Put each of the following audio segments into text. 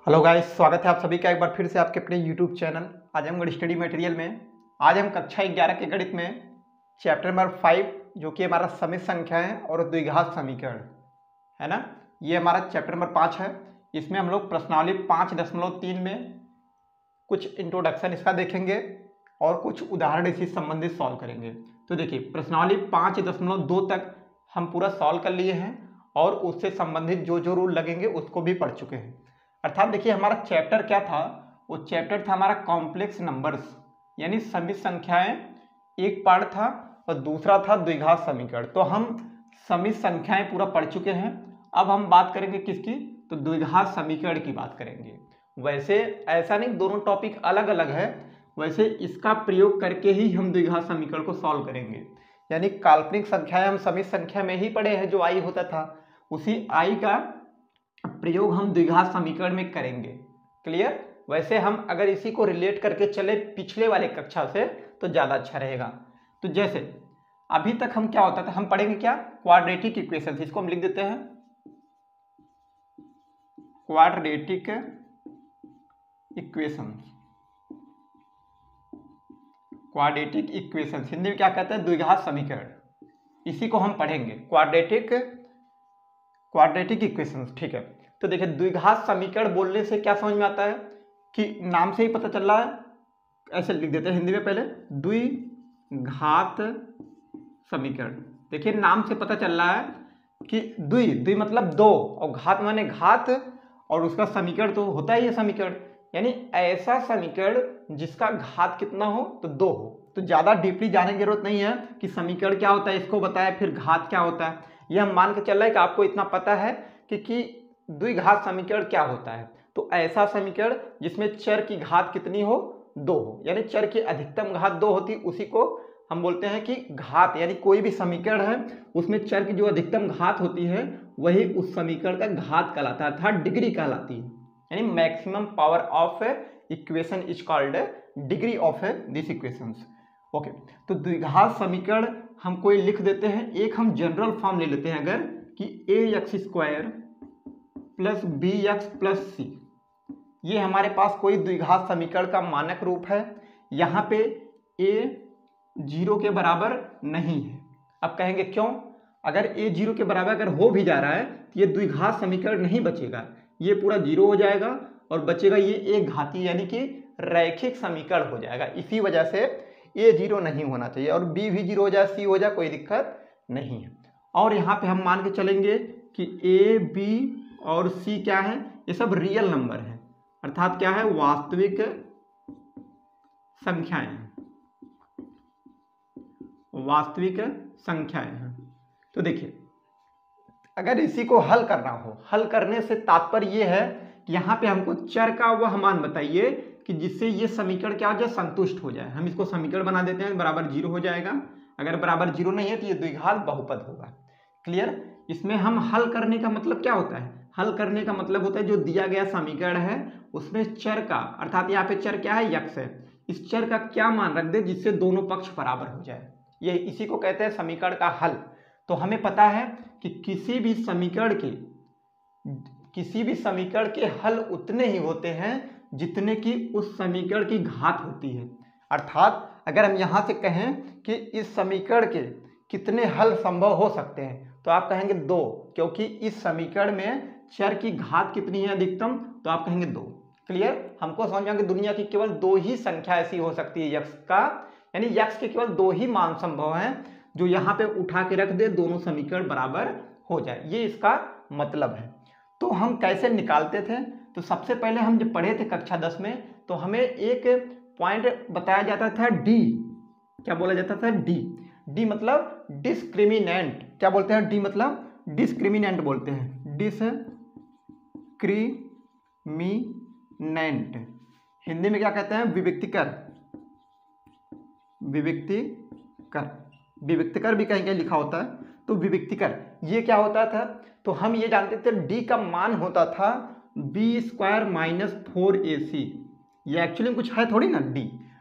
Hello guys, स्वागत है आप सभी का एक बार फिर से आपके अपने YouTube channel Azamgarh study material में। आज हम कक्षा 11 के गणित में चैप्टर नंबर 5 जो कि हमारा समित संख्या है और द्विघात समीकरण है ना, ये हमारा चैप्टर नंबर 5 है। इसमें हम लोग प्रश्नावली 5.3 में कुछ इंट्रोडक्शन इसका देखेंगे और कुछ उदाहरण इसी संबंधित सॉल्व करेंगे। तो देखिए, प्रश्नावली 5.2 तक हम पूरा सॉल्व कर लिए हैं और उससे संबंधित जो जो रूल लगेंगे उसको भी पढ़ चुके हैं। अर्थात देखिए, हमारा चैप्टर क्या था, वो चैप्टर था हमारा कॉम्प्लेक्स नंबर्स यानी समित संख्याएं, एक पार्ट था और दूसरा था द्विघात समीकरण। तो हम समित संख्याएं पूरा पढ़ चुके हैं। अब हम बात करेंगे किसकी, तो द्विघात समीकरण की बात करेंगे। वैसे ऐसा नहीं दोनों टॉपिक अलग अलग है, वैसे इसका प्रयोग करके ही हम द्विघात समीकरण को सॉल्व करेंगे। यानी काल्पनिक संख्याएं हम समित संख्या में ही पढ़े हैं, जो आई होता था उसी आई का प्रयोग हम द्विघात समीकरण में करेंगे। क्लियर। वैसे हम अगर इसी को रिलेट करके चले पिछले वाले कक्षा से तो ज्यादा अच्छा रहेगा। तो जैसे अभी तक हम क्या होता था, हम पढ़ेंगे क्या, क्वाड्रेटिक इक्वेशन। इसको हम लिख देते हैं quadratic equation. Quadratic equation Hindi में क्या कहते हैं, द्विघात समीकरण। इसी को हम पढ़ेंगे क्वाड्रेटिक इक्वेशंस। ठीक है। तो देखिए, द्विघात समीकरण बोलने से क्या समझ में आता है कि नाम से ही पता चल रहा है, ऐसे लिख देते हैं हिंदी में पहले, द्विघात समीकरण। देखिए, नाम से पता चल रहा है कि द्वि मतलब दो, और घात माने घात, और उसका समीकरण तो होता ही है समीकरण, यानी ऐसा समीकरण जिसका घात कितना हो, तो दो हो। तो ज्यादा डीपली जाने की जरूरत नहीं है कि समीकरण क्या होता है, इसको बताया फिर घात क्या होता है। यह हम मान के चल रहा है कि आपको इतना पता है कि द्विघात समीकरण क्या होता है। तो ऐसा समीकरण जिसमें चर की घात कितनी हो, दो हो, यानी चर की अधिकतम घात दो होती, उसी को हम बोलते हैं कि घात। यानी कोई भी समीकरण है उसमें चर की जो अधिकतम घात होती है वही उस समीकरण का घात कहलाता है, अर्थात डिग्री कहलाती है। यानी maximum power of equation is called degree of this equations. Okay. तो द्विघात समीकरण हम कोई लिख देते हैं, एक हम जनरल फॉर्म ले लेते हैं अगर, कि ax² plus bx plus c, ये हमारे पास कोई द्विघात समीकरण का मानक रूप है। यहाँ पे a 0 के बराबर नहीं है। अब कहेंगे क्यों, अगर a 0 के बराबर अगर हो भी जा रहा है तो ये द्विघात समीकरण नहीं बचेगा, ये पूरा 0 हो जाएगा और बचेगा ये एक घाती यानी कि रैखिक समीकरण हो जाएगा। इसी वजह से a 0 नहीं होना चाहिए, और b भी 0 हो जाए, c हो जाए, कोई दिक्कत नहीं है। और यहाँ पे हम मान के चलेंगे कि a b और c क्या है, ये सब रियल नंबर है, अर्थात क्या है, वास्तविक संख्याएं हैं, वास्तविक संख्याएं हैं। तो देखिए, अगर इसी को हल करना हो, हल करने से तात्पर्य ये है कि यहाँ पे हमको चर का वह मान बताइए कि जिससे ये समीकरण क्या हो जाए, संतुष्ट हो जाए। हम इसको समीकरण बना देते हैं, बराबर 0 हो जाएगा। अगर बराबर 0 नहीं है तो ये द्विघात बहुपद होगा। क्लियर। इसमें हम हल करने का मतलब क्या होता है, हल करने का मतलब होता है जो दिया गया समीकरण है उसमें चर का, अर्थात यहाँ पे चर क्या है, यक्स है, इस चर का क्या मान रख दे जिससे दोनों पक्ष बराबर हो जाए, ये इसी को कहते हैं समीकरण का हल। तो हमें पता है कि किसी भी समीकरण के हल उतने ही होते हैं जितने की उस समीकरण की घात होती है। अर्थात अगर हम यहाँ से कहें कि इस समीकरण के कितने हल संभव हो सकते हैं, तो आप कहेंगे 2, क्योंकि इस समीकरण में चर की घात कितनी है अधिकतम, तो आप कहेंगे 2। क्लियर। हमको समझ में कि दुनिया की केवल 2 ही संख्या ऐसी हो सकती है यक्स का, यानी यक्स के केवल 2 ही मान संभव हैं जो यहाँ पे उठा के रख दे, दोनों समीकरण बराबर हो जाए, ये इसका मतलब है। तो हम कैसे निकालते थे, तो सबसे पहले हम जब पढ़े थे कक्षा 10 में, तो हमें एक पॉइंट बताया जाता था डी, क्या बोला जाता था, डी मतलब डिस्क्रिमिनेंट। क्या बोलते हैं, डी मतलब डिस्क्रिमिनेंट बोलते हैं, डिस्क्रिमिनेंट। हिंदी में क्या कहते हैं, विविक्तिकर भी कहीं कहीं लिखा होता है, तो विविक्तिकर ये क्या होता था, तो हम ये जानते थे डी का मान होता था b² - 4ac। ये एक्चुअली कुछ है थोड़ी ना,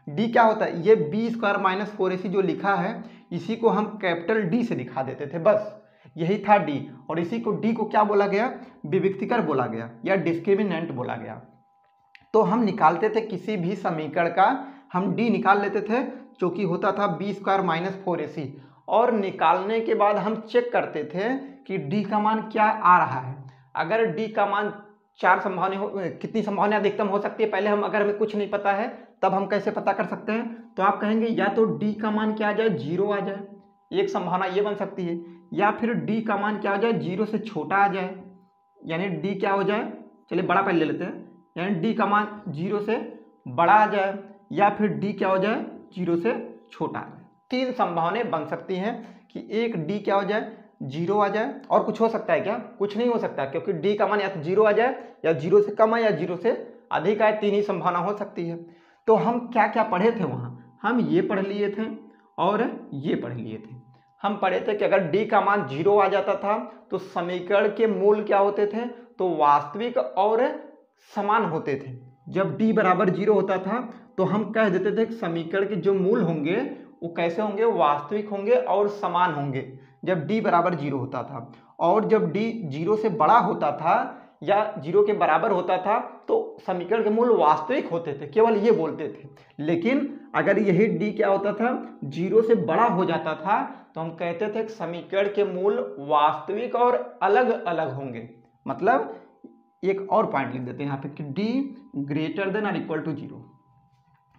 डी क्या होता है, ये b² - 4ac जो लिखा है इसी को हम कैपिटल डी से दिखा देते थे, बस यही था डी, और इसी को डी को क्या बोला गया, विविक्तिकर बोला गया या डिस्क्रिमिनेंट बोला गया। तो हम निकालते थे किसी भी समीकरण का, हम डी निकाल लेते थे जो कि होता था बी स्क्वायर माइनस 4ac, और निकालने के बाद हम चेक करते थे कि डी का मान क्या आ रहा है। अगर डी का मान 4 संभावना कितनी संभावना अधिकतम हो सकती है, पहले हम अगर हमें कुछ नहीं पता है तब हम कैसे पता कर सकते हैं, तो आप कहेंगे या तो डी का मान क्या आ जाए, 0 आ जाए, एक संभावना ये बन सकती है, या फिर डी का मान क्या हो जाए, 0 से छोटा आ जाए, यानी डी क्या हो जाए, चलिए बड़ा पहले ले लेते हैं, यानी डी का मान 0 से बड़ा आ जाए, या फिर डी क्या हो जाए, 0 से छोटा आ जाए। 3 संभावनाएं बन सकती हैं कि एक डी क्या हो जाए, 0 आ जाए, और कुछ हो सकता है क्या, कुछ नहीं हो सकता, क्योंकि डी का मान या तो 0 आ जाए, या 0 से कम है, या 0 से अधिक आए, 3 ही संभावना हो सकती है। तो हम क्या क्या पढ़े थे वहाँ, हम ये पढ़ लिए थे और ये पढ़ लिए थे। हम पढ़े थे कि अगर डी का मान 0 आ जाता था तो समीकरण के मूल क्या होते थे, तो वास्तविक और समान होते थे। जब डी बराबर 0 होता था तो हम कह देते थे कि समीकरण के जो मूल होंगे वो कैसे होंगे, वास्तविक होंगे और समान होंगे, जब डी बराबर 0 होता था। और जब डी 0 से बड़ा होता था या 0 के बराबर होता था तो समीकरण के मूल वास्तविक होते थे, केवल ये बोलते थे। लेकिन अगर यही डी क्या होता था, 0 से बड़ा हो जाता था, तो हम कहते थे कि समीकरण के मूल वास्तविक और अलग अलग होंगे। मतलब एक और पॉइंट लिख देते हैं यहाँ पे कि डी ग्रेटर देन और इक्वल टू 0।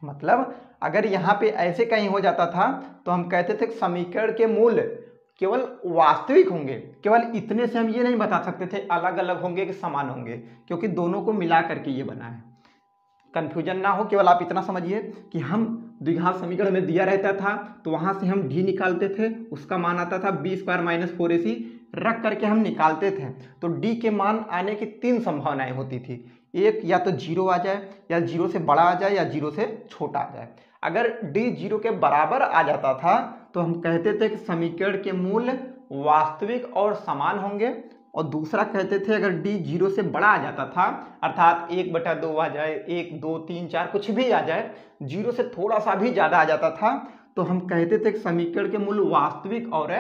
मतलब अगर यहाँ पे ऐसे कहीं हो जाता था तो हम कहते थे कि समीकरण के मूल केवल वास्तविक होंगे। केवल इतने से हम ये नहीं बता सकते थे अलग अलग होंगे कि समान होंगे, क्योंकि दोनों को मिला करके ये बना है। कंफ्यूजन ना हो, केवल आप इतना समझिए कि हम द्विघात समीकरण में दिया रहता था तो वहाँ से हम डी निकालते थे, उसका मान आता था बी स्क्वायर माइनस 4ac, रख करके हम निकालते थे। तो डी के मान आने की 3 संभावनाएं होती थी, एक या तो 0 आ जाए, या 0 से बड़ा आ जाए, या 0 से छोटा आ जाए। अगर डी 0 के बराबर आ जाता था तो हम कहते थे कि समीकरण के मूल वास्तविक और समान होंगे। और दूसरा कहते थे अगर डी 0 से बड़ा आ जाता था, अर्थात 1/2 आ जाए, 1, 2, 3, 4 कुछ भी आ जाए, 0 से थोड़ा सा भी ज़्यादा आ जाता था, तो हम कहते थे कि समीकरण के मूल वास्तविक और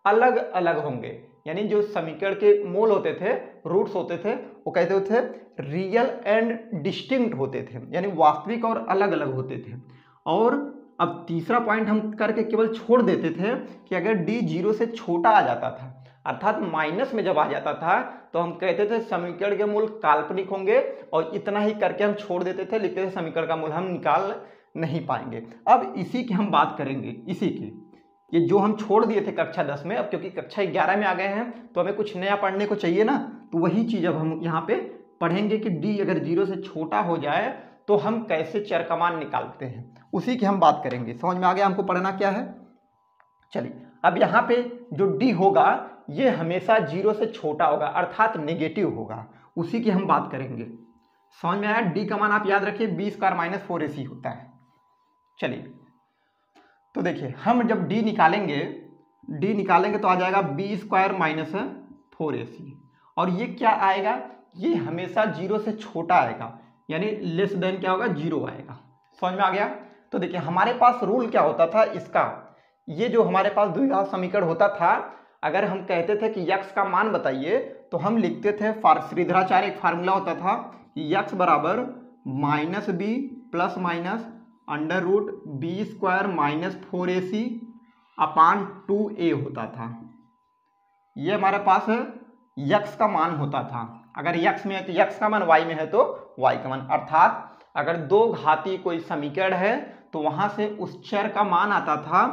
अलग अलग होंगे। यानी जो समीकरण के मूल होते थे, रूट्स होते थे, वो कहते थे रियल एंड डिस्टिंक्ट होते थे, यानी वास्तविक और अलग अलग होते थे। और अब तीसरा पॉइंट हम करके केवल छोड़ देते थे कि अगर डी 0 से छोटा आ जाता था, अर्थात माइनस में जब आ जाता था, तो हम कहते थे समीकरण के मूल काल्पनिक होंगे, और इतना ही करके हम छोड़ देते थे, लिखते थे समीकरण का मूल हम निकाल नहीं पाएंगे। अब इसी की हम बात करेंगे, इसी की, ये जो हम छोड़ दिए थे कक्षा 10 में, अब क्योंकि कक्षा 11 में आ गए हैं तो हमें कुछ नया पढ़ने को चाहिए ना, तो वही चीज़ अब हम यहाँ पे पढ़ेंगे कि डी अगर 0 से छोटा हो जाए तो हम कैसे चर का मान निकालते हैं, उसी की हम बात करेंगे। समझ में आ गया हमको पढ़ना क्या है। चलिए, अब यहाँ पे जो डी होगा ये हमेशा 0 से छोटा होगा, अर्थात नेगेटिव होगा, उसी की हम बात करेंगे। समझ में आया। डी का मान आप याद रखिए बी स्क्वायर माइनस 4ac होता है। चलिए, तो देखिए हम जब डी निकालेंगे तो आ जाएगा बी स्क्वायर माइनस 4ac, और ये क्या आएगा, ये हमेशा 0 से छोटा आएगा, यानी लेस देन क्या होगा, 0 आएगा। समझ में आ गया। तो देखिए हमारे पास रूल क्या होता था इसका, ये जो हमारे पास द्विघात समीकरण होता था, अगर हम कहते थे कि यक्स का मान बताइए तो हम लिखते थे, श्रीधराचार्य एक फार्मूला होता था कि यक्स बराबर minus b plus minus under root b square minus 4ac upon 2a होता था। ये हमारे पास यक्स का मान होता था। अगर यक्स में है तो यक्स का मान, वाई में है तो वाई का मान, अर्थात अगर दो घातीय कोई समीकरण है तो वहां से उस चर का मान आता था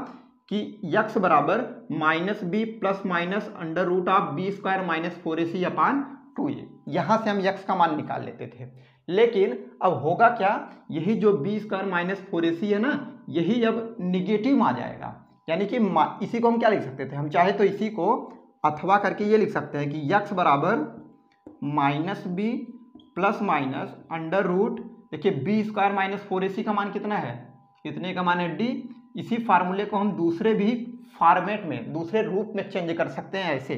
कि यक्स बराबर minus b plus minus under root of b square minus 4ac upon 2a। यहां से हम यक्स का मान निकाल लेते थे। लेकिन अब होगा क्या, यही जो बी स्क्वायर माइनस 4ac है ना, यही अब निगेटिव में आ जाएगा। यानी कि इसी को हम क्या लिख सकते थे, हम चाहे तो इसी को अथवा करके ये लिख सकते हैं कि यक्स बराबर minus b plus minus under root, देखिए बी स्क्वायर माइनस 4ac का मान कितना है, इतने का मान है डी। इसी फार्मूले को हम दूसरे भी फॉर्मेट में, दूसरे रूप में चेंज कर सकते हैं। ऐसे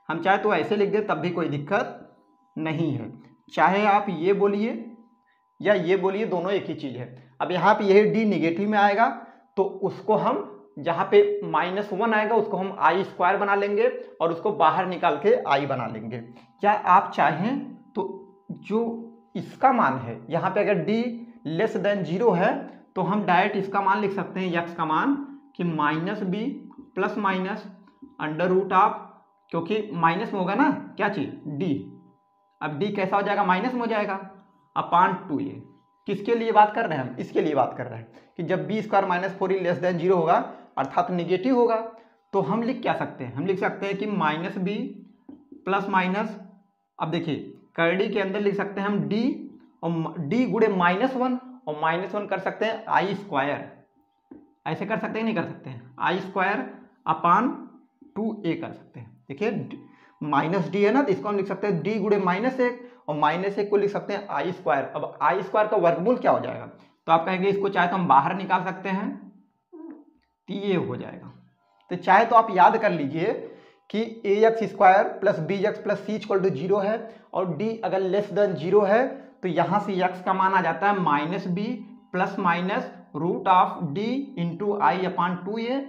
हम चाहे तो ऐसे लिख दें तब भी कोई दिक्कत नहीं है, चाहे आप ये बोलिए या ये बोलिए, दोनों एक ही चीज़ है। अब यहाँ पे यही डी निगेटिव में आएगा तो उसको हम जहाँ पे -1 आएगा उसको हम आई स्क्वायर बना लेंगे और उसको बाहर निकाल के आई बना लेंगे। या आप चाहें तो जो इसका मान है यहाँ पे अगर d लेस देन 0 है तो हम डायरेक्ट इसका मान लिख सकते हैं, यक्स का मान, कि -b plus minus under root of, क्योंकि माइनस में होगा ना क्या चीज़, d। अब d कैसा हो जाएगा, माइनस में हो जाएगा, अपान 2a। किसके लिए बात कर रहे हैं हम, इसके लिए बात कर रहे हैं कि जब b square minus 4 less than 0 होगा अर्थात नेगेटिव होगा, तो हम लिख क्या सकते हैं, हम लिख सकते हैं कि -b प्लस माइनस, अब देखिए करड़ी के अंदर लिख सकते हैं हम d, और d गुणे -1, और -1 कर सकते हैं आई स्क्वायर, ऐसे कर सकते हैं नहीं कर सकते हैं, आई स्क्वायर अपान 2a कर सकते हैं। देखिए -d है ना, तो इसको हम लिख सकते हैं d गुणे -1, और -1 को लिख सकते हैं आई स्क्वायर। अब आई स्क्वायर का वर्गमूल क्या हो जाएगा, तो आप कहेंगे इसको चाहे तो हम बाहर निकाल सकते हैं, तो ये हो जाएगा। तो चाहे तो आप याद कर लीजिए कि ax square plus bx plus c equal to 0 है, और d अगर लेस देन 0 है तो यहाँ से x का मान आ जाता है -b plus minus root of d into i upon 2a।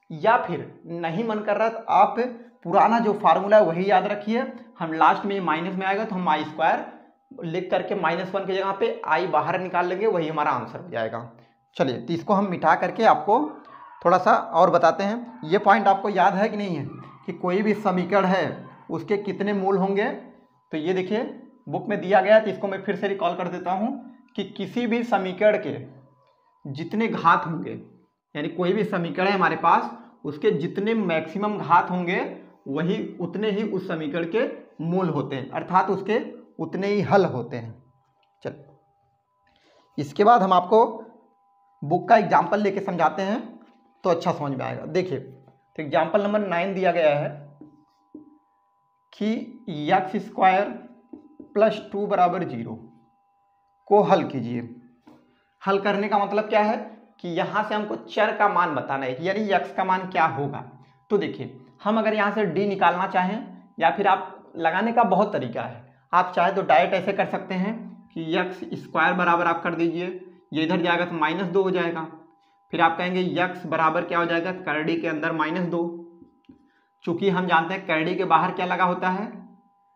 या फिर नहीं मन कर रहा तो आप पुराना जो फार्मूला है वही याद रखिए, हम लास्ट में माइनस में आएगा तो हम आई स्क्वायर लिख करके -1 की जगह पे आई बाहर निकाल लेंगे, वही हमारा आंसर हो जाएगा। चलिए तो इसको हम मिटा करके आपको थोड़ा सा और बताते हैं। ये पॉइंट आपको याद है कि नहीं है कि कोई भी समीकरण है उसके कितने मूल होंगे, तो ये देखिए बुक में दिया गया है, तो इसको मैं फिर से रिकॉल कर देता हूँ कि किसी भी समीकरण के जितने घात होंगे, यानी कोई भी समीकरण है हमारे पास, उसके जितने मैक्सिमम घात होंगे वही उतने ही उस समीकरण के मूल होते हैं, अर्थात उसके उतने ही हल होते हैं। चल इसके बाद हम आपको बुक का एग्जाम्पल लेके समझाते हैं तो अच्छा समझ में आएगा। देखिए तो एग्जाम्पल नंबर 9 दिया गया है कि एक्स स्क्वायर प्लस 2 बराबर 0 को हल कीजिए। हल करने का मतलब क्या है कि यहाँ से हमको चर का मान बताना है, यानी x का मान क्या होगा। तो देखिए हम अगर यहाँ से d निकालना चाहें, या फिर आप लगाने का बहुत तरीका है, आप चाहे तो डायरेक्ट ऐसे कर सकते हैं कि एक्स स्क्वायर बराबर आप कर दीजिए, ये इधर जाएगा तो -2 हो जाएगा, फिर आप कहेंगे x बराबर क्या हो जाएगा, करड़ी के अंदर -2। चूंकि हम जानते हैं करड़ी के बाहर क्या लगा होता है,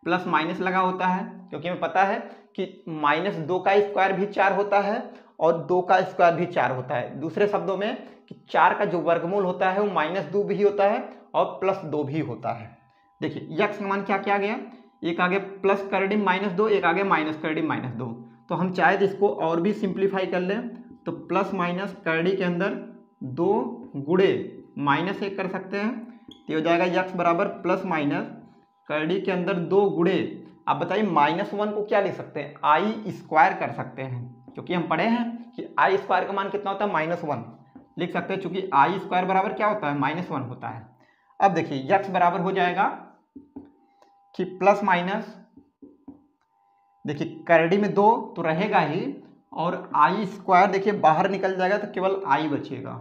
प्लस माइनस लगा होता है, क्योंकि हमें पता है कि -2 का स्क्वायर भी 4 होता है और 2 का स्क्वायर भी 4 होता है। दूसरे शब्दों में कि 4 का जो वर्गमूल होता है वो -2 भी होता है और +2 भी होता है। देखिए x का मान क्या क्या गया, एक आगे प्लस करड़ी -2, एक आगे माइनस करड़ी -2। तो हम चाहे तो इसको और भी सिंप्लीफाई कर लें, तो प्लस माइनस करड़ी के अंदर 2 गुणे -1 कर सकते हैं, तो हो जाएगा x बराबर प्लस माइनस करड़ी के अंदर 2 गुणे, आप बताइए -1 को क्या लिख सकते हैं, आई स्क्वायर कर सकते हैं, क्योंकि हम पढ़े हैं कि आई स्क्वायर का मान कितना होता है, -1 लिख सकते हैं, चूंकि आई स्क्वायर बराबर क्या होता है, -1 होता है। अब देखिए x बराबर हो जाएगा कि प्लस माइनस, देखिए करड़ी में 2 तो रहेगा ही, और आई स्क्वायर देखिए बाहर निकल जाएगा तो केवल आई बचेगा।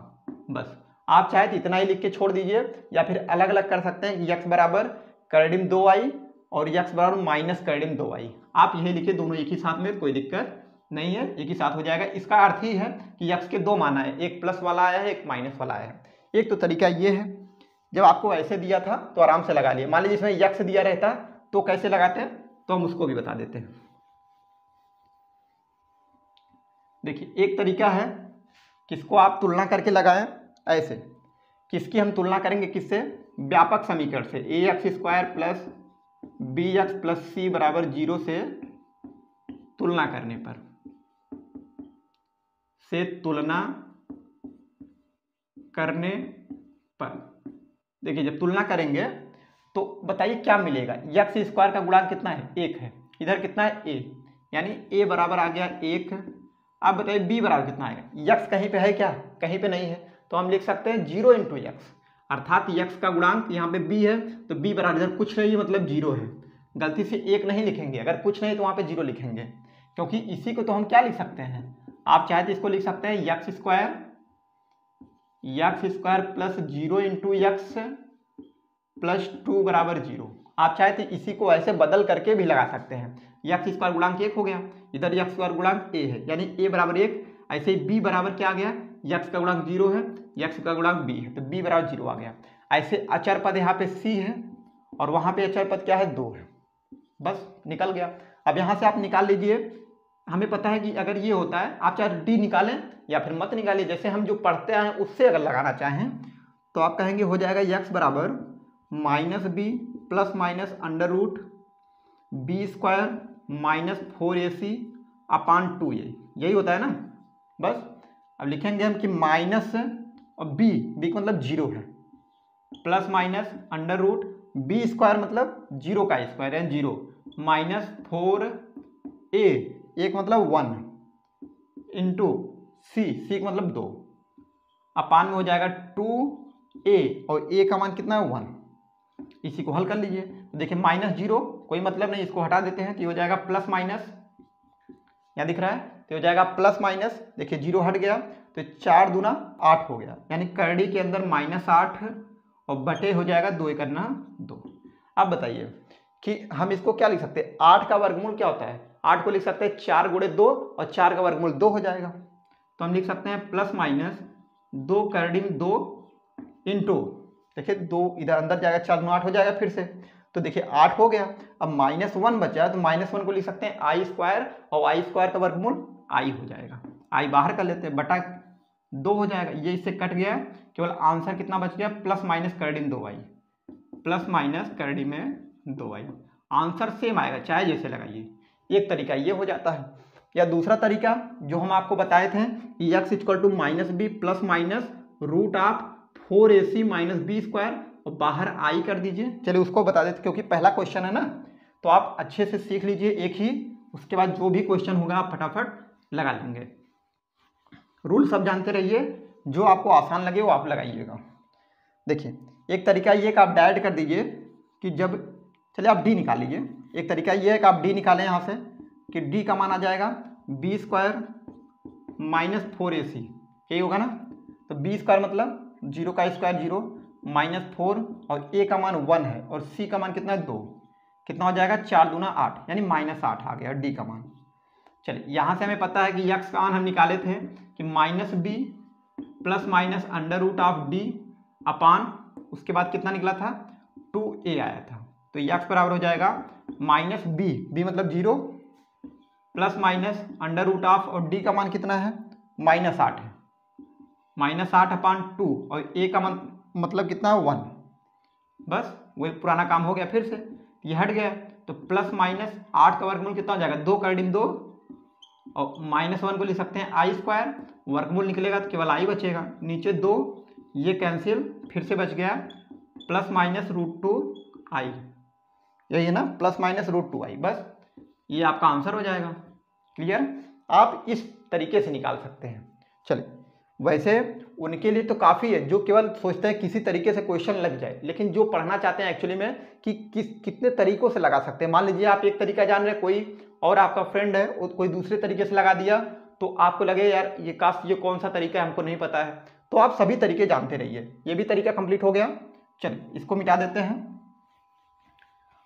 बस आप चाहे तो इतना ही लिख के छोड़ दीजिए, या फिर अलग अलग कर सकते हैं कि x बराबर करड़ी में 2i और x बराबर माइनस करड़ी में 2i। आप यही लिखिए दोनों एक ही साथ में, कोई दिक्कत नहीं है, एक ही साथ हो जाएगा। इसका अर्थ ही है कि x के 2 मान आए, एक प्लस वाला आया है, एक माइनस वाला आया है। एक तो तरीका ये है, जब आपको ऐसे दिया था तो आराम से लगा लिए, मान लीजिए इसमें x दिया रहता तो कैसे लगाते हैं, तो हम उसको भी बता देते हैं। देखिए एक तरीका है किसको आप तुलना करके लगाएं, ऐसे किसकी हम तुलना करेंगे, किससे, व्यापक समीकरण से, ax square plus bx plus c बराबर 0 से तुलना करने पर, से तुलना करने पर। देखिए जब तुलना करेंगे तो बताइए क्या मिलेगा, x स्क्वायर का गुणांक कितना है, 1 है, इधर कितना है a, यानी a बराबर आ गया 1। आप बताइए b बराबर कितना आएगा, x कहीं पे है क्या, कहीं पे नहीं है, तो हम लिख सकते हैं 0 इंटू x, अर्थात x का गुणांक यहाँ पे b है तो b बराबर, इधर कुछ नहीं है मतलब 0 है, गलती से 1 नहीं लिखेंगे, अगर कुछ नहीं तो वहाँ पे 0 लिखेंगे, क्योंकि इसी को तो हम क्या लिख सकते हैं, आप चाहे तो इसको लिख सकते हैं x square plus 0 into x plus 2 बराबर 0। आप चाहे तो इसी को ऐसे बदल करके भी लगा सकते हैं, एक्स स्क्वायर गुणांक 1 हो गया, इधर एक्स स्क्वायर गुणांक a है, यानी a बराबर 1, ऐसे ही b बराबर क्या आ गया, यक्स का गुणांक 0 है, यक्स का गुणांक b है, तो b बराबर 0 आ गया। ऐसे अचर पद यहाँ पे c है और वहाँ पे अचर पद क्या है 2 है, बस निकल गया। अब यहाँ से आप निकाल लीजिए, हमें पता है कि अगर ये होता है आप चाहे d निकालें या फिर मत निकालिए, जैसे हम जो पढ़ते आए हैं उससे अगर लगाना चाहें तो आप कहेंगे हो जाएगा यक्स बराबर -b plus minus under root b² minus 4ac upon 2a, यही होता है ना। बस अब लिखेंगे हम कि माइनस और b का मतलब 0 है, plus minus under root b² मतलब 0 का स्क्वायर है 0 माइनस 4a एक मतलब 1 इंटू c का मतलब 2 अपान में हो जाएगा 2a और a का मान कितना है 1। इसी को हल कर लीजिए तो देखिए -0 कोई मतलब नहीं, इसको हटा देते हैं तो ये हो जाएगा प्लस माइनस, यहाँ दिख रहा है तो हो जाएगा प्लस माइनस, देखिए 0 हट गया तो 4 दूना 8 हो गया, यानी करड़ी के अंदर -8 और बटे हो जाएगा 2 × 2। अब बताइए कि हम इसको क्या लिख सकते हैं, 8 का वर्गमूल क्या होता है, 8 को लिख सकते हैं 4 × 2 और 4 का वर्गमूल 2 हो जाएगा, तो हम लिख सकते हैं प्लस माइनस 2 करड़ी में 2 इंटू देखिए 2 इधर अंदर जाएगा 4 दूना 8 हो जाएगा फिर से, तो देखिए 8 हो गया। अब -1 बचा तो -1 को लिख सकते हैं i² और i² का वर्गमूल i हो जाएगा, i बाहर कर लेते हैं बटा 2 हो जाएगा, ये इससे कट गया, केवल आंसर कितना बच गया प्लस माइनस करड़ी में 2i, प्लस माइनस करड़ी में 2i, आंसर सेम आएगा चाहे जैसे लगाइए। एक तरीका ये हो जाता है, या दूसरा तरीका जो हम आपको बताए थे x = -b plus minus root of 4ac minus b² और बाहर i कर दीजिए। चलिए उसको बता देते क्योंकि पहला क्वेश्चन है ना, तो आप अच्छे से सीख लीजिए एक ही, उसके बाद जो भी क्वेश्चन होगा आप फटाफट लगा लेंगे। रूल सब जानते रहिए, जो आपको आसान लगे वो आप लगाइएगा। देखिए एक तरीका ये कि आप डायरेक्ट कर दीजिए कि जब, चलिए आप d निकाल लीजिए, एक तरीका ये है कि आप d निकालें यहाँ से कि d का मान आ जाएगा b² माइनस 4ac, यही होगा ना, तो b² मतलब 0 का स्क्वायर 0 माइनस 4 और a का मान 1 है और c का मान कितना है 2, कितना हो जाएगा 4 दूना 8 यानी -8 आ गया d का मान। चलिए यहाँ से हमें पता है कि x का मान हम निकाले थे कि -b plus minus under root of d upon उसके बाद कितना निकला था 2a आया था, तो x बराबर हो जाएगा -b मतलब 0 plus minus under root of और d का मान कितना है -8 है, -8 अपान 2 और a का मान मतलब कितना है 1, बस वही पुराना काम हो गया फिर से, ये हट गया तो प्लस माइनस 8 का वर्गमूल कितना हो जाएगा 2 करड़ी में 2 और -1 को लिख सकते हैं i², वर्गमूल निकलेगा तो केवल i बचेगा, नीचे 2 ये कैंसिल फिर से बच गया प्लस माइनस √2i, यही है ना प्लस माइनस √2i, बस ये आपका आंसर हो जाएगा। क्लियर, आप इस तरीके से निकाल सकते हैं। चलिए वैसे उनके लिए तो काफ़ी है जो केवल सोचते हैं किसी तरीके से क्वेश्चन लग जाए, लेकिन जो पढ़ना चाहते हैं एक्चुअली में कि कितने तरीकों से लगा सकते हैं। मान लीजिए आप एक तरीका जान रहे हैं, कोई और आपका फ्रेंड है कोई दूसरे तरीके से लगा दिया, तो आपको लगे यार ये कौन सा तरीका है हमको नहीं पता है, तो आप सभी तरीके जानते रहिए। ये भी तरीका कंप्लीट हो गया, चलिए इसको मिटा देते हैं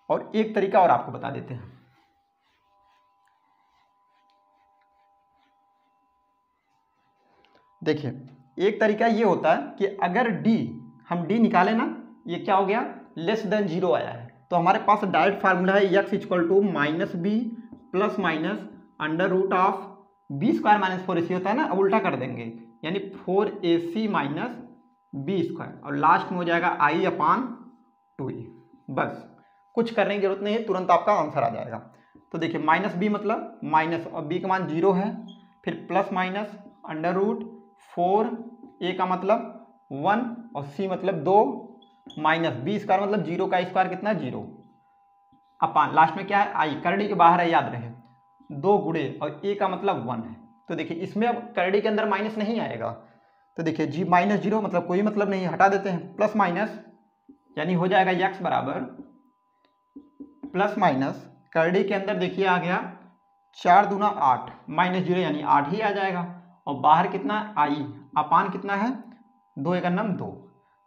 और एक तरीका और आपको बता देते हैं। देखिए एक तरीका ये होता है कि अगर हम d निकालें ना, ये क्या हो गया <0 आया है, तो हमारे पास डायरेक्ट फार्मूला है x = -b plus minus under root of b² minus 4ac होता है ना, अब उल्टा कर देंगे यानी 4ac माइनस b² और लास्ट में हो जाएगा i अपान 2a, बस कुछ करने की जरूरत नहीं है, तुरंत आपका आंसर आ जाएगा। तो देखिए -b मतलब माइनस और b का मान 0 है, फिर plus minus under root 4a का मतलब 1 और c मतलब 2 माइनस b² मतलब 0 का स्क्वायर कितना 0 अपान लास्ट में क्या है i, करड़ी के बाहर है याद रहे, 2 गुणे और a का मतलब 1 है। तो देखिए इसमें अब करड़ी के अंदर माइनस नहीं आएगा, तो देखिए g -0 मतलब कोई मतलब नहीं, हटा देते हैं, प्लस माइनस यानी हो जाएगा x बराबर प्लस माइनस करड़ी के अंदर देखिए आ गया 4 दूना 8 -0 यानी 8 ही आ जाएगा और बाहर कितना i अपान कितना है 2 × 2, तो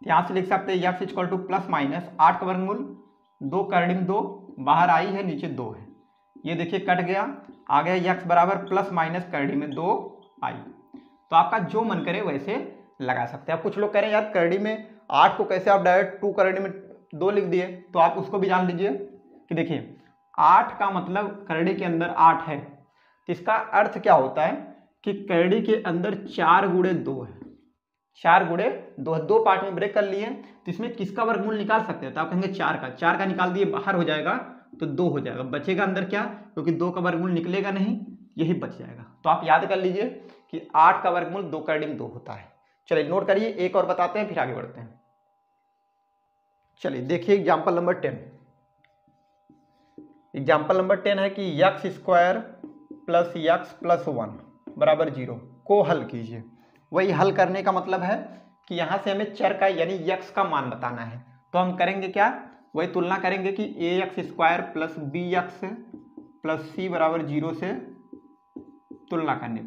यहाँ से लिख सकते हैं x = प्लस माइनस 8 का वर्गमूल 2 करड़ी में 2, बाहर i है नीचे 2 है, ये देखिए कट गया, आ गया x बराबर प्लस माइनस करड़ी में 2i। तो आपका जो मन करे वैसे लगा सकते हैं। अब कुछ लोग कह रहे हैं यार करड़ी में 8 को कैसे आप डायरेक्ट 2 करड़ी में 2 लिख दिए, तो आप उसको भी जान लीजिए कि देखिए 8 का मतलब करड़ी के अंदर 8 है, तो इसका अर्थ क्या होता है कि करड़ी के अंदर 4 गुणे 2 है, 4 गुणे 2, 2 पार्ट में ब्रेक कर लिए, तो इसमें किसका वर्गमूल निकाल सकते हैं, तो आप कहेंगे 4 का निकाल दिए, बाहर हो जाएगा तो 2 हो जाएगा, बचेगा अंदर क्या, क्योंकि 2 का वर्गमूल निकलेगा नहीं, यही बच जाएगा। तो आप याद कर लीजिए कि 8 का वर्गमूल 2 करड़ी में 2 होता है। चलिए नोट करिए, एक और बताते हैं फिर आगे बढ़ते हैं। चलिए देखिए एग्जाम्पल नंबर 10। एग्जाम्पल नंबर 10 है कि x square plus x plus 1 बराबर 0 को हल कीजिए। वही हल करने का मतलब है कि यहाँ से हमें चर का यानी x का मान बताना है, तो हम करेंगे क्या, वही तुलना करेंगे कि ax square plus bx plus c बराबर 0 से तुलना करने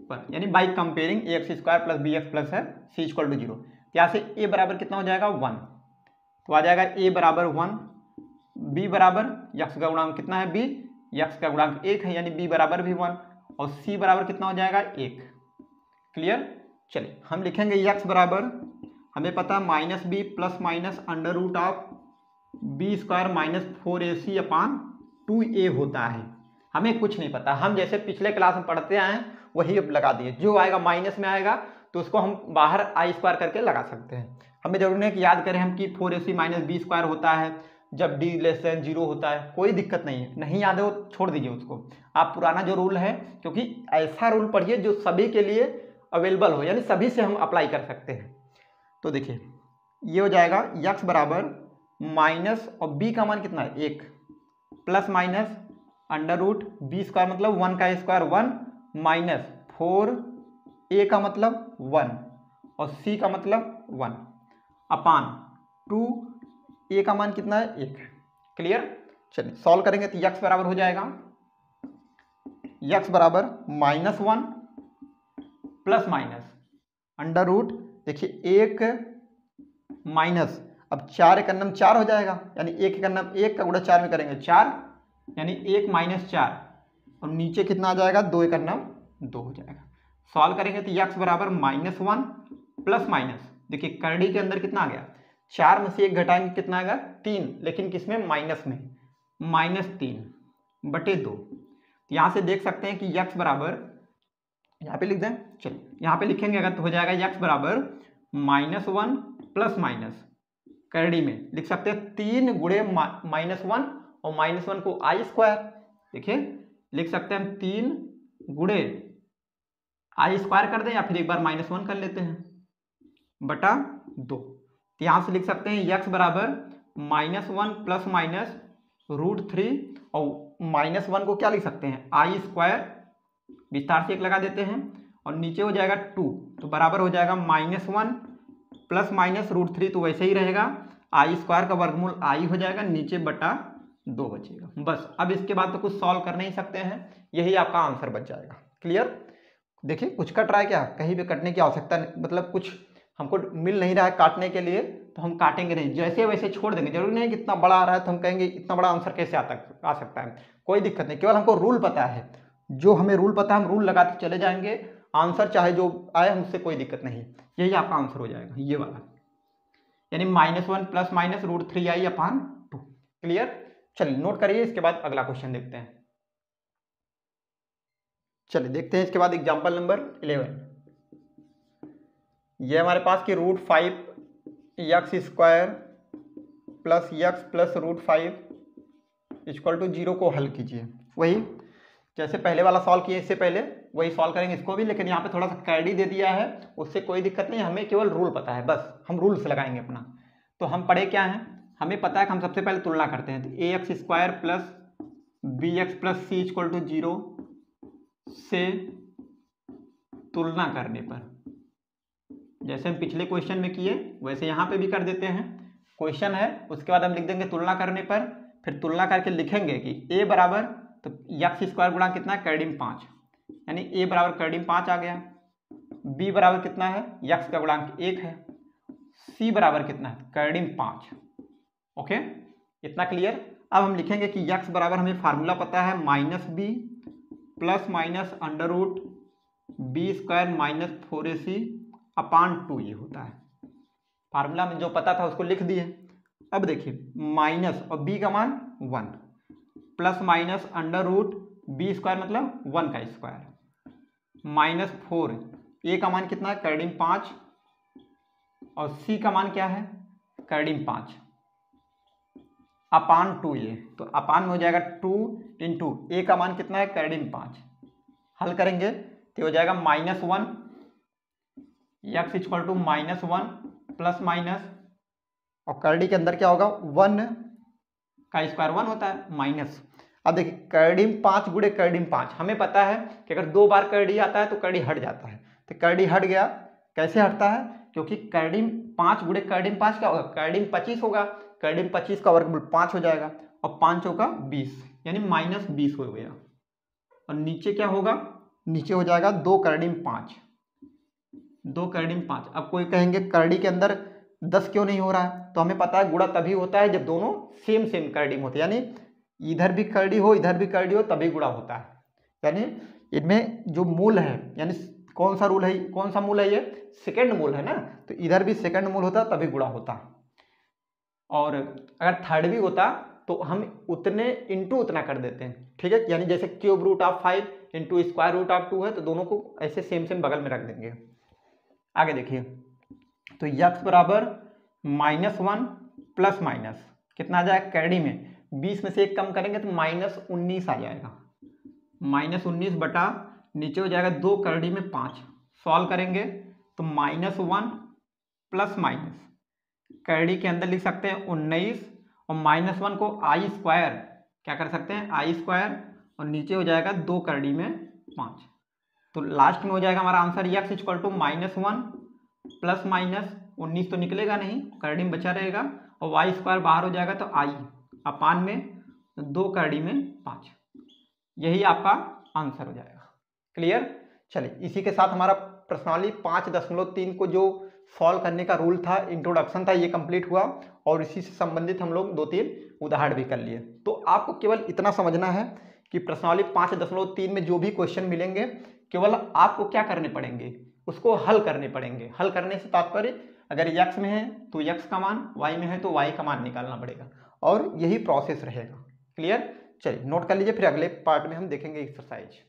पर यानी by comparing ax square plus bx plus है c इक्वल टू 0। यहाँ से a बराबर कितना हो जाएगा 1, तो आ जाएगा a बराबर 1, b बराबर x का गुणांक कितना है b, x का गुणांक 1 है यानी b बराबर भी 1, और c बराबर कितना हो जाएगा 1। क्लियर। चलिए हम लिखेंगे x बराबर, हमें पता है minus b plus minus under root of b square minus 4ac upon 2a होता है। हमें कुछ नहीं पता, हम जैसे पिछले क्लास में पढ़ते आए हैं वही अब लगा दिए, जो आएगा माइनस में आएगा तो उसको हम बाहर आई स्क्वायर करके लगा सकते हैं। हमें जरूरी नहीं कि याद करें हम कि 4ac माइनस बी स्क्वायर होता है जब d लेस देन 0 होता है, कोई दिक्कत नहीं है, नहीं याद है वो छोड़ दीजिए उसको, आप पुराना जो रूल है, क्योंकि ऐसा रूल पढ़िए जो सभी के लिए अवेलेबल हो, यानी सभी से हम अप्लाई कर सकते हैं। तो देखिए ये हो जाएगा x बराबर माइनस, और b का मान कितना है 1, plus minus under root b square मतलब 1 का स्क्वायर 1 माइनस 4a का मतलब 1 और c का मतलब 1 अपान 2a का मान कितना है 1। क्लियर। चलिए सॉल्व करेंगे तो x बराबर हो जाएगा, x बराबर -1 प्लस माइनस अंडर रूट, देखिए 1 माइनस, अब 4 एक अन्नम 4 हो जाएगा, यानी 1 एक अन्नम 1 का गुणा 4 में करेंगे 4, यानी 1 माइनस 4, और नीचे कितना आ जाएगा 2 एक अन्नम 2 हो जाएगा। सॉल्व करेंगे तो x बराबर -1 प्लस माइनस, देखिए करड़ी के अंदर कितना आ गया, 4 में से 1 घटाएंगे कितना आएगा 3, लेकिन किसमें माइनस में, -3 बटे 2। यहाँ से देख सकते हैं कि x बराबर, यहाँ पे लिख दें, चलिए यहाँ पे लिखेंगे अगर तो हो जाएगा x बराबर -1 प्लस माइनस, करड़ी में लिख सकते हैं 3 गुणे -1 और -1 को आई स्क्वायर, देखिए लिख सकते हैं हम 3 गुणे आई स्क्वायर कर दें या फिर एक बार -1 कर लेते हैं बटा 2। तो यहाँ से लिख सकते हैं x बराबर -1 प्लस माइनस √3, और -1 को क्या लिख सकते हैं आई स्क्वायर, विस्तार से 1 लगा देते हैं, और नीचे हो जाएगा 2, तो बराबर हो जाएगा -1 प्लस माइनस √3, तो वैसे ही रहेगा, आई स्क्वायर का वर्गमूल आई हो जाएगा, नीचे बटा 2 बचेगा। बस अब इसके बाद तो कुछ सॉल्व कर नहीं सकते हैं, यही आपका आंसर बच जाएगा। क्लियर। देखिए कुछ कट रहा है क्या, कहीं भी कटने की आवश्यकता नहीं, मतलब कुछ हमको मिल नहीं रहा है काटने के लिए तो हम काटेंगे नहीं, जैसे वैसे छोड़ देंगे। जरूरी नहीं कि इतना बड़ा आ रहा है तो हम कहेंगे इतना बड़ा आंसर कैसे आ सकता है, कोई दिक्कत नहीं, केवल हमको रूल पता है, जो हमें रूल पता है हम रूल लगाते चले जाएंगे, आंसर चाहे जो आए हमसे कोई दिक्कत नहीं, यही आपका आंसर हो जाएगा ये वाला, यानी -1 प्लस माइनस √3i अपान 2। क्लियर। चलिए नोट करिए, इसके बाद अगला क्वेश्चन देखते हैं। चलिए देखते हैं इसके बाद एग्जांपल नंबर 11। ये हमारे पास कि √5 x square plus x plus √5 equal to 0 को हल कीजिए। वही जैसे पहले वाला सॉल्व किए इससे पहले वही सॉल्व करेंगे इसको भी, लेकिन यहाँ पे थोड़ा सा कैडी दे दिया है, उससे कोई दिक्कत नहीं, हमें केवल रूल पता है, बस हम रूल से लगाएंगे अपना। तो हम पढ़े क्या हैं, हमें पता है कि हम सबसे पहले तुलना करते हैं, तो ax square plus bx plus c equal to 0 से तुलना करने पर, जैसे हम पिछले क्वेश्चन में किए वैसे यहाँ पे भी कर देते हैं। क्वेश्चन है उसके बाद हम लिख देंगे तुलना करने पर, फिर तुलना करके लिखेंगे कि a बराबर, तो x स्क्वायर गुणा कितना है करड़ीम 5, यानी a बराबर करड़ीम 5 आ गया, b बराबर कितना है x का गुणांक 1 है, c बराबर कितना है करड़ीम 5। ओके इतना क्लियर। अब हम लिखेंगे कि x बराबर हमें फार्मूला पता है -b plus minus under root b square minus 4ac upon 2 ये होता है। फार्मूला में जो पता था उसको लिख दिए। अब देखिए माइनस और b का मान 1 plus minus under root b square मतलब 1 का स्क्वायर माइनस 4 a का मान कितना है कर्डिम 5 और c का मान क्या है कर्डिम 5 अपान 2 ये तो अपान में हो जाएगा 2 इंटू ए का मान कितना है कर्डिम 5 हल करेंगे तो हो जाएगा -1 x equal to -1 plus minus और कर्डी के अंदर क्या होगा 1 का स्क्वायर 1 होता है माइनस। अब देखिए कर्डिम 5 गुणे कर्डिम 5 हमें पता है कि अगर 2 बार कर्डी आता है तो कर्डी हट जाता है। तो कर्डी हट गया कैसे हटता है क्योंकि कर्डिम 5 गुणे कर्डिम 5 क्या होगा कर्डिम 25 होगा। कर्डिम 25 का वर्गमूल 5 हो जाएगा और 5 चौका 20 यानी -20 हो गया। और नीचे क्या होगा नीचे हो जाएगा 2 कर्डिम 5 2 कर्डिम 5। अब कोई कहेंगे कर्डी के अंदर 10 क्यों नहीं हो रहा है तो हमें पता है गुणा तभी होता है जब दोनों सेम सेम कर्डिम होते हैं यानी इधर भी कर्डी हो इधर भी कर्डी हो तभी गुणा होता है। यानी इनमें जो मूल है यानी कौन सा रूल है कौन सा मूल है ये सेकंड मूल है ना तो इधर भी सेकंड मूल होता तभी गुणा होता। और अगर थर्ड भी होता तो हम उतने इंटू उतना कर देते हैं ठीक है। यानी जैसे cube root of 5 into square root of 2 है तो दोनों को ऐसे सेम सेम बगल में रख देंगे। आगे देखिए तो x बराबर -1 प्लस माइनस कितना आ जाएगा कर्डी में 20 में से 1 कम करेंगे तो -19 आ जाएगा। -19 बटा नीचे हो जाएगा 2 कर्डी में 5 सॉल्व करेंगे तो -1 प्लस माइनस कर्डी के अंदर लिख सकते हैं 19 और -1 को आई स्क्वायर क्या कर सकते हैं आई स्क्वायर और नीचे हो जाएगा 2 कर्डी में 5 तो लास्ट में हो जाएगा हमारा answer x equal to -1 plus minus 19 तो निकलेगा नहीं कर्डी में बचा रहेगा और y स्क्वायर बाहर हो जाएगा तो आई अपान में 2 कर्डी में 5 यही आपका आंसर हो जाएगा। क्लियर। चलिए इसी के साथ हमारा प्रश्नावली 5.3 को जो सॉल्व करने का रूल था इंट्रोडक्शन था ये कंप्लीट हुआ और इसी से संबंधित हम लोग 2-3 उदाहरण भी कर लिए। तो आपको केवल इतना समझना है कि प्रश्नावली 5.3 में जो भी क्वेश्चन मिलेंगे केवल आपको क्या करने पड़ेंगे उसको हल करने पड़ेंगे। हल करने से तात्पर्य अगर x में है तो x का मान y में है तो y का मान निकालना पड़ेगा और यही प्रोसेस रहेगा। क्लियर। चलिए नोट कर लीजिए फिर अगले पार्ट में हम देखेंगे एक्सरसाइज।